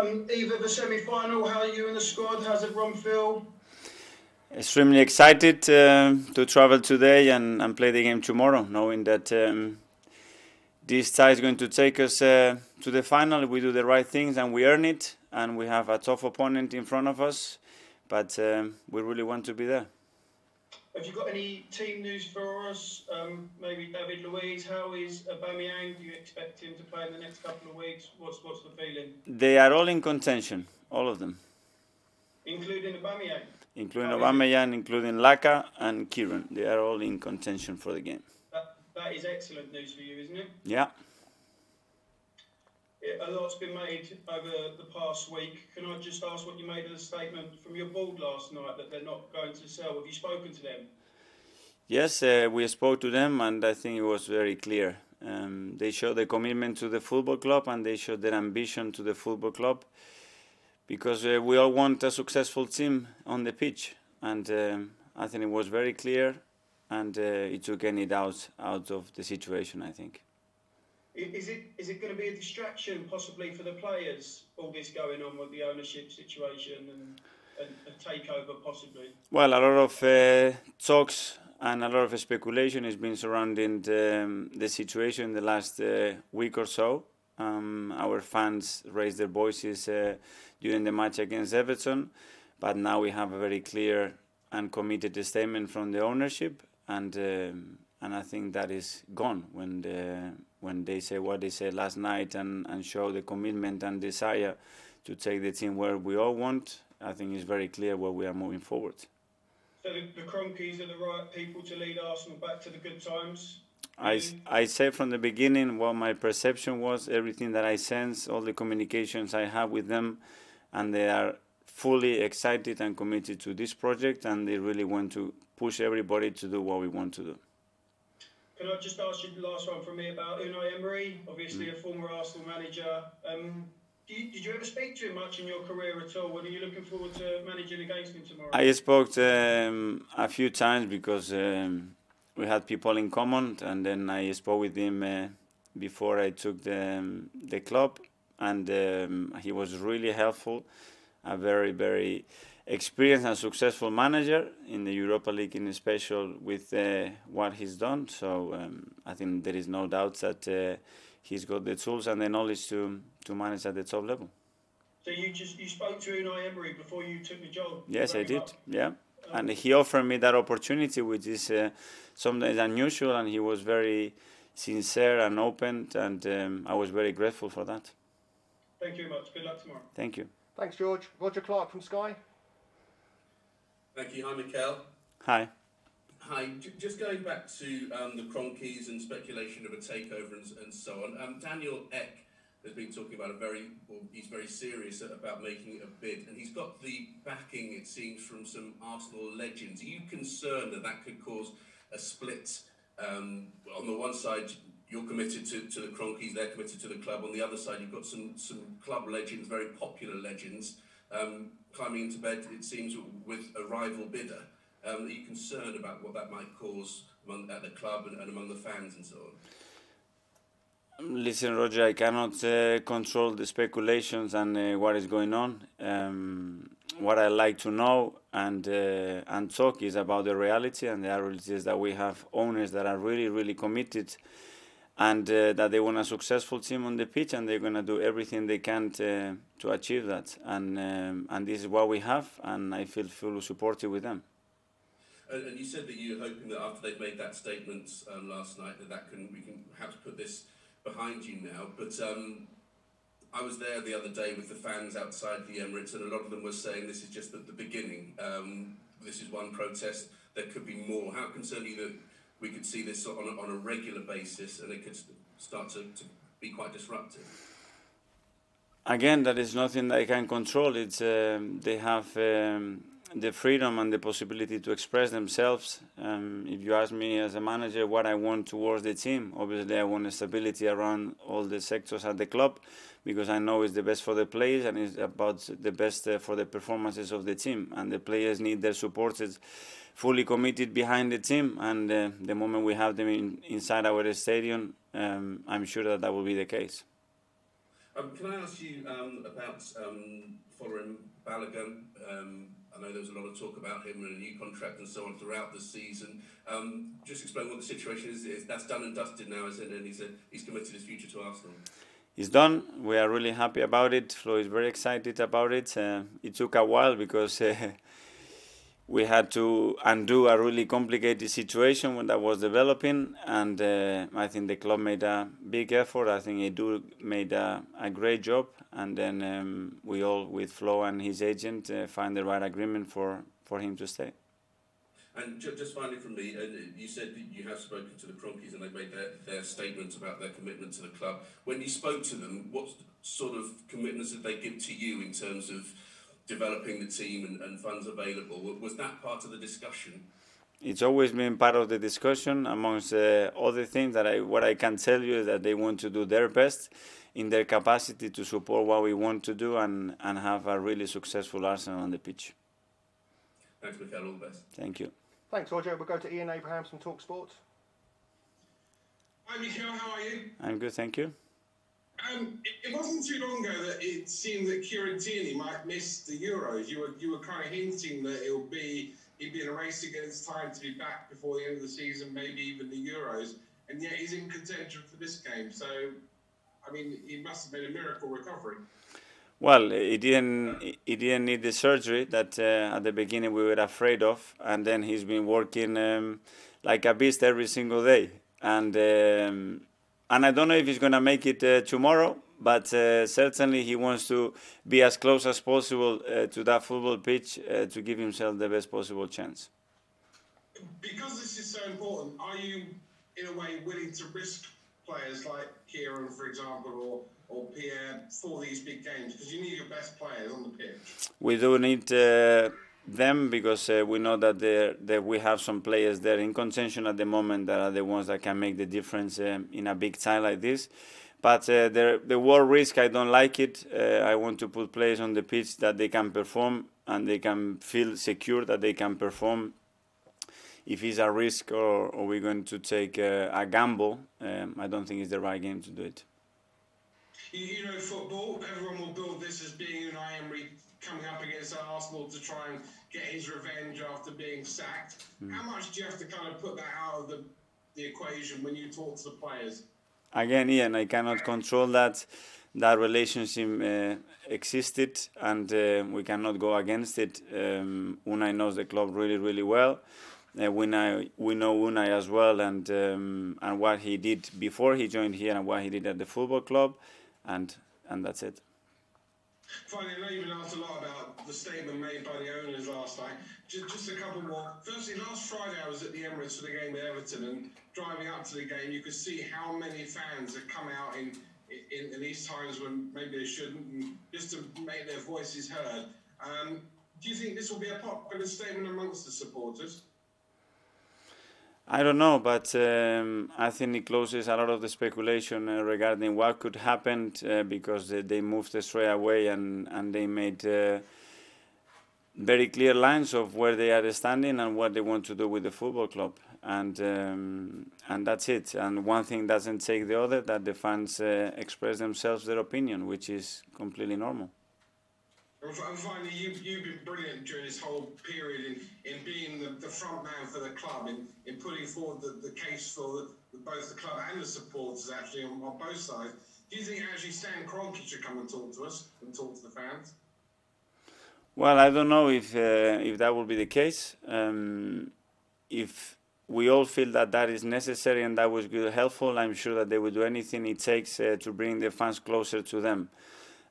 eve of the semi-final. How are you and the squad? How's everyone feel? Extremely excited to travel today and play the game tomorrow, knowing that this tie is going to take us to the final. We do the right things and we earn it, and we have a tough opponent in front of us, but we really want to be there. Have you got any team news for us? Maybe David Luiz. How is Aubameyang? Do you expect him to play in the next couple of weeks? What's the feeling? They are all in contention, all of them. Including Aubameyang? Including Aubameyang, including Laka and Kieran. They are all in contention for the game. That is excellent news for you, isn't it? Yeah. A lot's been made over the past week. Can I just ask what you made of the statement from your board last night that they're not going to sell? Have you spoken to them? Yes, we spoke to them, and I think it was very clear. They showed the commitment to the football club, and they showed their ambition to the football club, because we all want a successful team on the pitch, and I think it was very clear, and it took any doubt out of the situation, I think. Is it going to be a distraction possibly for the players, all this going on with the ownership situation and a takeover possibly? Well, a lot of talks and a lot of speculation has been surrounding the situation the last week or so. Our fans raised their voices during the match against Everton, but now we have a very clear and committed statement from the ownership, and I think that is gone when they say what they said last night and show the commitment and desire to take the team where we all want. I think it's very clear where we are moving forward. So the Kroenkes are the right people to lead Arsenal back to the good times? I said from the beginning what my perception was, everything that I sense, all the communications I have with them, and they are fully excited and committed to this project, and they really want to push everybody to do what we want to do. Can I just ask you the last one from me about Unai Emery, obviously a former Arsenal manager. Did you ever speak to him much in your career at all? Are you looking forward to managing against him tomorrow? I spoke a few times because we had people in common, and then I spoke with him before I took the club, and he was really helpful, a very, very experienced and successful manager in the Europa League, in special with what he's done. So I think there is no doubt that he's got the tools and the knowledge to manage at the top level. So you spoke to Unai Emery before you took the job? Yes, I did. Yeah, and he offered me that opportunity, which is sometimes unusual, and he was very sincere and open, and I was very grateful for that. Thank you very much. Good luck tomorrow. Thank you. Thanks, George. Roger Clark from Sky. Thank you. Hi, Mikel. Hi. Hi. Just going back to the Kroenkes and speculation of a takeover and so on. Daniel Ek has been talking about he's very serious about making a bid, and he's got the backing, it seems, from some Arsenal legends. Are you concerned that could cause a split? On the one side, you're committed to the Kroenkes, they're committed to the club. On the other side, you've got some club legends, very popular legends, climbing into bed, it seems, with a rival bidder. Are you concerned about what that might cause at the club and among the fans and so on? Listen, Roger, I cannot control the speculations and what is going on. What I like to know and talk is about the reality, and the reality is that we have owners that are really, really committed, and that they want a successful team on the pitch, and they're going to do everything they can to achieve that. And this is what we have, and I feel fully supportive with them. And you said that you're hoping that after they've made that statement last night, we can perhaps put this behind you now. But I was there the other day with the fans outside the Emirates, and a lot of them were saying this is just the beginning. This is one protest. There could be more. How concerned are you that we could see this on a regular basis, and it could start to be quite disruptive? Again, that is nothing that I can control. It's they have the freedom and the possibility to express themselves. If you ask me as a manager what I want towards the team, obviously I want stability around all the sectors at the club, because I know it's the best for the players and it's about the best for the performances of the team. And the players need their supporters fully committed behind the team. And the moment we have them inside our stadium, I'm sure that will be the case. Can I ask you about following Balogun? I know there was a lot of talk about him and a new contract and so on throughout the season. Just explain what the situation is. That's done and dusted now, isn't it? And he's committed his future to Arsenal. It's done. We are really happy about it. Flo is very excited about it. It took a while because we had to undo a really complicated situation when that was developing, and I think the club made a big effort. I think Edu made a great job, and then we all, with Flo and his agent, find the right agreement for him to stay. And just finally from me, you said that you have spoken to the Kroenkes and they've made their statements about their commitment to the club. When you spoke to them, what sort of commitments did they give to you in terms of developing the team and funds available? Was that part of the discussion? It's always been part of the discussion. Amongst other things, what I can tell you is that they want to do their best in their capacity to support what we want to do and have a really successful Arsenal on the pitch. Thanks, Mikel. All the best. Thank you. Thanks, Roger. We'll go to Ian Abrahams from Talk Sport. Hi, Mikel. How are you? I'm good, thank you. It wasn't too long ago that it seemed that Kieran Tierney might miss the Euros. You were kind of hinting that he'd be in a race against time to be back before the end of the season, maybe even the Euros, and yet he's in contention for this game. So, I mean, he must have been a miracle recovery. Well, he didn't need the surgery that at the beginning we were afraid of, and then he's been working like a beast every single day, and I don't know if he's going to make it tomorrow, but certainly he wants to be as close as possible to that football pitch to give himself the best possible chance. Because this is so important, are you, in a way, willing to risk players like Kieran, for example, or Pierre for these big games? Because you need your best players on the pitch. We do need them because we know that we have some players there in contention at the moment that are the ones that can make the difference in a big tie like this. But the war risk, I don't like it. I want to put players on the pitch that they can perform and they can feel secure that they can perform. If it's a risk or we're going to take a gamble, I don't think it's the right game to do it. You know, football, everyone will build this as being Unai Emery coming up against Arsenal to try and get his revenge after being sacked. How much do you have to kind of put that out of the equation when you talk to the players? Again, Ian, I cannot control that. That relationship existed, and we cannot go against it. Unai knows the club really, really well. We know Unai as well, and what he did before he joined here and what he did at the football club, and that's it. Finally, I know you've been asked a lot about the statement made by the owners last night. Just a couple more. Firstly, last Friday I was at the Emirates for the game with Everton, and driving up to the game, you could see how many fans had come out in these times when maybe they shouldn't, and just to make their voices heard. Do you think this will be a popular statement amongst the supporters? I don't know, but I think it closes a lot of the speculation regarding what could happen because they moved straight away and they made very clear lines of where they are standing and what they want to do with the football club, and that's it. And one thing doesn't take the other, that the fans express themselves their opinion, which is completely normal. And finally, you've been brilliant during this whole period in being the front man for the club, in putting forward the case for both the club and the supporters, actually, on both sides. Do you think actually Stan Kroenke should come and talk to us and talk to the fans? Well, I don't know if that will be the case. If we all feel that is necessary and that was good, helpful, I'm sure that they will do anything it takes to bring the fans closer to them.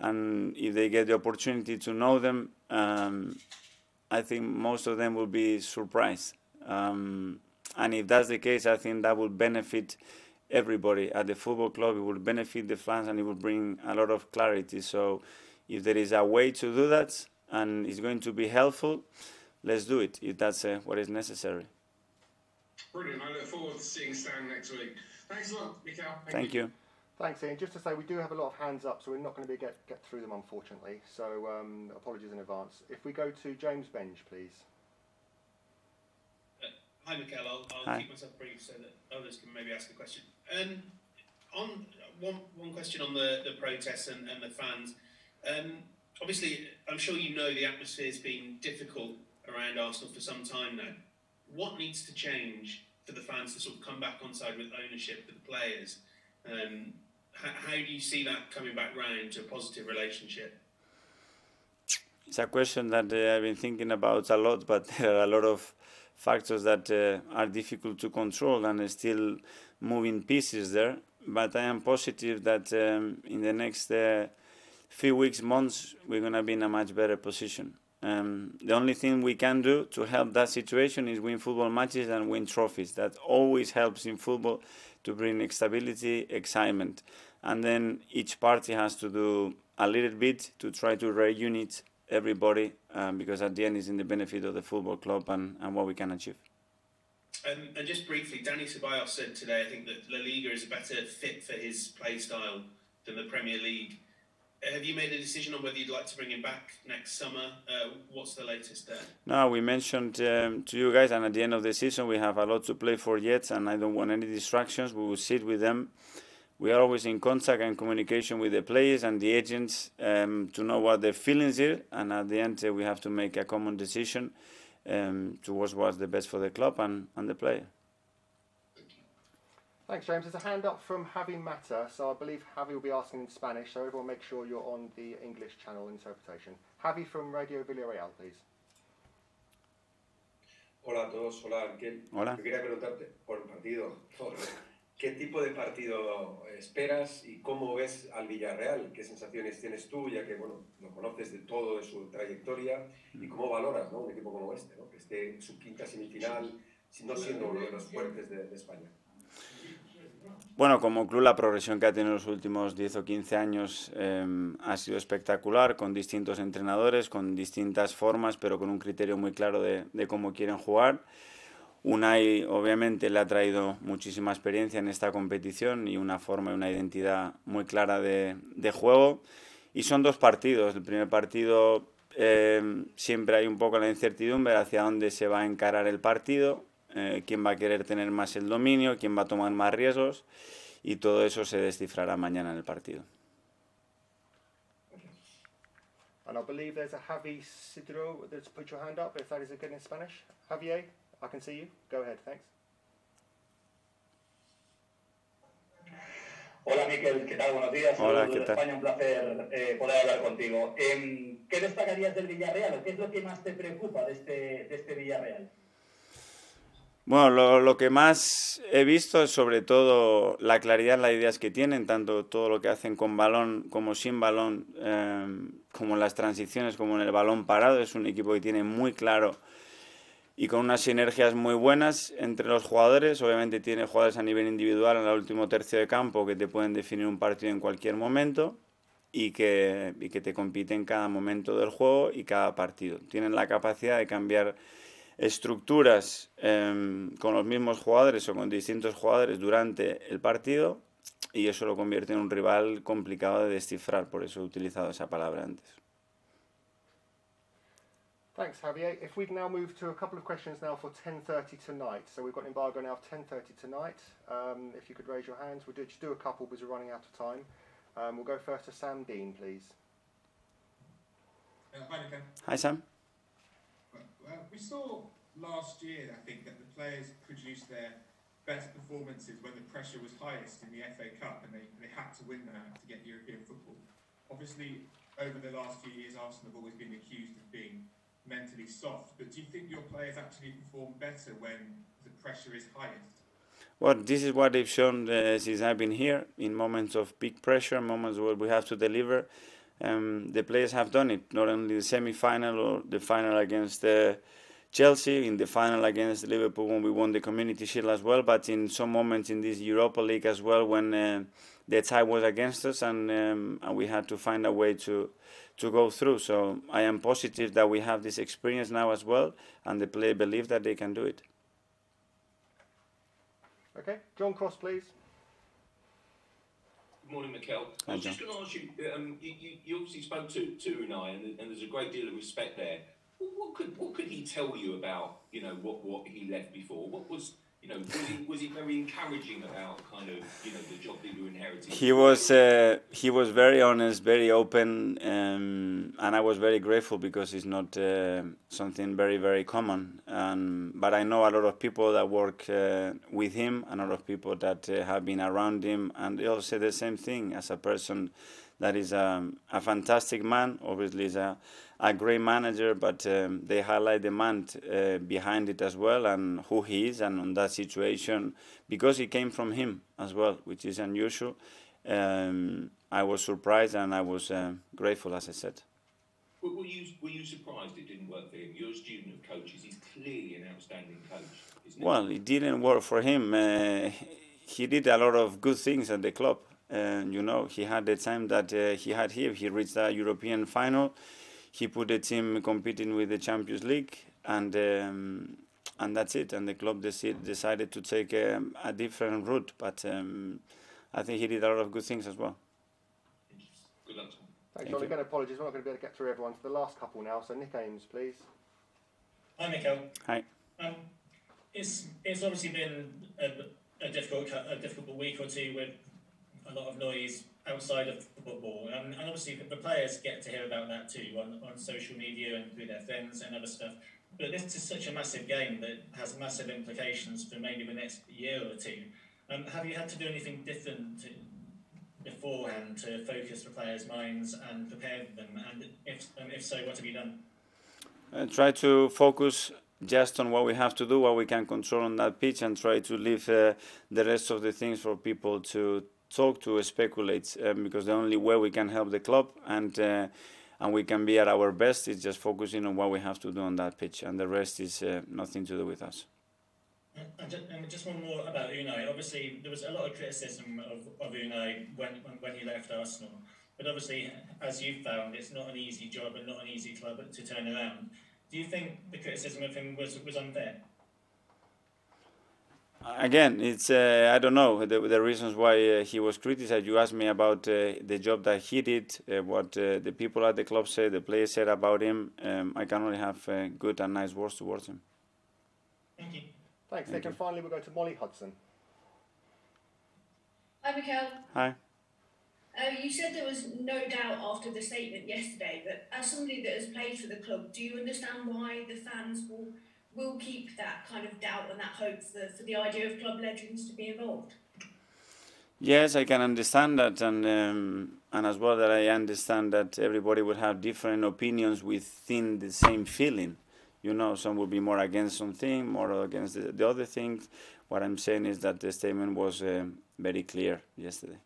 And if they get the opportunity to know them, I think most of them will be surprised. And if that's the case, I think that will benefit everybody at the football club. It will benefit the fans and it will bring a lot of clarity. So if there is a way to do that and it's going to be helpful, let's do it if that's what is necessary. Brilliant. I look forward to seeing Stan next week. Thanks a lot, Mikel. Thank you. Thanks, Ian. Just to say, we do have a lot of hands up, so we're not going to be get through them, unfortunately. So apologies in advance. If we go to James Benge, please. Hi, Mikel. I'll keep myself brief so that others can maybe ask a question. On one question on the protests and the fans. Obviously, I'm sure you know the atmosphere's been difficult around Arsenal for some time now. What needs to change for the fans to sort of come back on side with ownership for the players? How do you see that coming back round to a positive relationship? It's a question that I've been thinking about a lot, but there are a lot of factors that are difficult to control and still moving pieces there. But I am positive that in the next few weeks, months, we're going to be in a much better position. The only thing we can do to help that situation is win football matches and win trophies. That always helps in football to bring stability, excitement. And then each party has to do a little bit to try to reunite everybody, because at the end it's in the benefit of the football club and what we can achieve. And just briefly, Dani Ceballos said today, I think that La Liga is a better fit for his play style than the Premier League. Have you made a decision on whether you'd like to bring him back next summer? What's the latest there? No, we mentioned to you guys, and at the end of the season we have a lot to play for yet, and I don't want any distractions. We will sit with them. We are always in contact and communication with the players and the agents to know what their feelings are, and at the end we have to make a common decision towards what's the best for the club and the player. Thanks, James. There's a hand up from Javi Mata, so I believe Javi will be asking in Spanish, so everyone make sure you're on the English channel interpretation. Javi from Radio Villarreal, please. Hola a todos, hola Mikel. Hola. Yo quería preguntarte por el partido, ¿qué tipo de partido esperas y cómo ves al Villarreal? ¿Qué sensaciones tienes tú, ya que bueno, lo conoces de todo, de su trayectoria, y cómo valoras, ¿no?, un equipo como este, ¿no?, que esté en su quinta semifinal, no siendo uno de los fuertes de España? Bueno, como club la progresión que ha tenido en los últimos 10 o 15 años ha sido espectacular, con distintos entrenadores, con distintas formas, pero con un criterio muy claro de cómo quieren jugar. Unai obviamente le ha traído muchísima experiencia en esta competición y una forma y una identidad muy clara de juego. Y son dos partidos. El primer partido siempre hay un poco la incertidumbre hacia dónde se va a encarar el partido. Quién va a querer tener más el dominio, quién va a tomar más riesgos, y todo eso se descifrará mañana en el partido. And I believe there's a Javi Sidro that's put your hand up, if that is again in Spanish. Javier, I can see you. Go ahead, thanks. Hola Mikel, ¿qué tal? Buenos días. Hola, Saludos ¿qué de tal? España, un placer poder hablar contigo. ¿Qué destacarías del Villarreal? ¿Qué es lo que más te preocupa de este Villarreal? Bueno, lo que más he visto es sobre todo la claridad en las ideas que tienen, tanto todo lo que hacen con balón como sin balón, como en las transiciones, como en el balón parado. Es un equipo que tiene muy claro y con unas sinergias muy buenas entre los jugadores. Obviamente tiene jugadores a nivel individual en el último tercio de campo que te pueden definir un partido en cualquier momento y que te compiten en cada momento del juego y cada partido. Tienen la capacidad de cambiar estructuras con los mismos jugadores o con distintos jugadores durante el partido, y eso lo convierte en un rival complicado de descifrar. Por eso he utilizado esa palabra antes. Thanks, Javier. If we can now move to a couple of questions now for 10:30 tonight. So we've got an embargo now of 10:30 tonight. If you could raise your hands, we'll just do a couple because we're running out of time. We'll go first to Sam Dean, please. Hi, Mikel. Hi, Sam. We saw last year, I think, that the players produced their best performances when the pressure was highest in the FA Cup, and they had to win that to get European football. Obviously, over the last few years, Arsenal have always been accused of being mentally soft, but do you think your players actually perform better when the pressure is highest? Well, this is what they've shown since I've been here. In moments of big pressure, moments where we have to deliver, the players have done it. Not only the semi-final or the final against Chelsea, in the final against Liverpool when we won the Community Shield as well, but in some moments in this Europa League as well when the tide was against us and we had to find a way to go through. So I am positive that we have this experience now as well, and the players believe that they can do it. Okay, John Cross, please. Good morning, Mikel. I was just going to ask you, you obviously spoke to Unai, and there's a great deal of respect there. What could he tell you about, what he left before? What was You know, was he very encouraging about kind of, you know, the job that you inherited? He was very honest, very open, and I was very grateful because it's not something very, very common. But I know a lot of people that work with him, and a lot of people that have been around him, and they all say the same thing. As a person that is a fantastic man, obviously is a great manager, but they highlight the man behind it as well, and who he is, and on that situation, because it came from him as well, which is unusual. I was surprised and I was grateful, as I said. Were you surprised it didn't work for him? You're a student of coaches. He's clearly an outstanding coach, isn't he? Well, it didn't work for him. He did a lot of good things at the club. You know, he had the time that he had here. He reached the European final. He put the team competing with the Champions League, and that's it. And the club decided to take a different route. But I think he did a lot of good things as well. Good luck. Thanks, John. Again, apologies. We're not going to be able to get through everyone. To the last couple now. So Nick Ames, please. Hi, Mikel. Hi. It's obviously been a difficult week or two with a lot of noise outside of football, and obviously the players get to hear about that too on social media and through their friends and other stuff. But this is such a massive game that has massive implications for maybe the next year or two. Have you had to do anything different beforehand to focus the players' minds and prepare them? And if so, what have you done? Try to focus just on what we have to do, what we can control on that pitch, and try to leave the rest of the things for people to talk to, speculate, because the only way we can help the club and we can be at our best is just focusing on what we have to do on that pitch, and the rest is nothing to do with us. And just one more about Unai. Obviously, there was a lot of criticism of Unai when he left Arsenal, but obviously, as you've found, it's not an easy job and not an easy club to turn around. Do you think the criticism of him was unfair? Again, it's I don't know the reasons why he was criticized. You asked me about the job that he did, what the people at the club said, the players said about him. I can only have good and nice words towards him. Thank you. Thanks, Nick. And finally, we'll go to Molly Hudson. Hi, Mikel. Hi. You said there was no doubt after the statement yesterday, but as somebody that has played for the club, do you understand why the fans will keep that kind of doubt and that hope for the idea of club legends to be involved? Yes, I can understand that, and as well that I understand that everybody would have different opinions within the same feeling. You know, some will be more against something, more against the other things. What I'm saying is that the statement was very clear yesterday.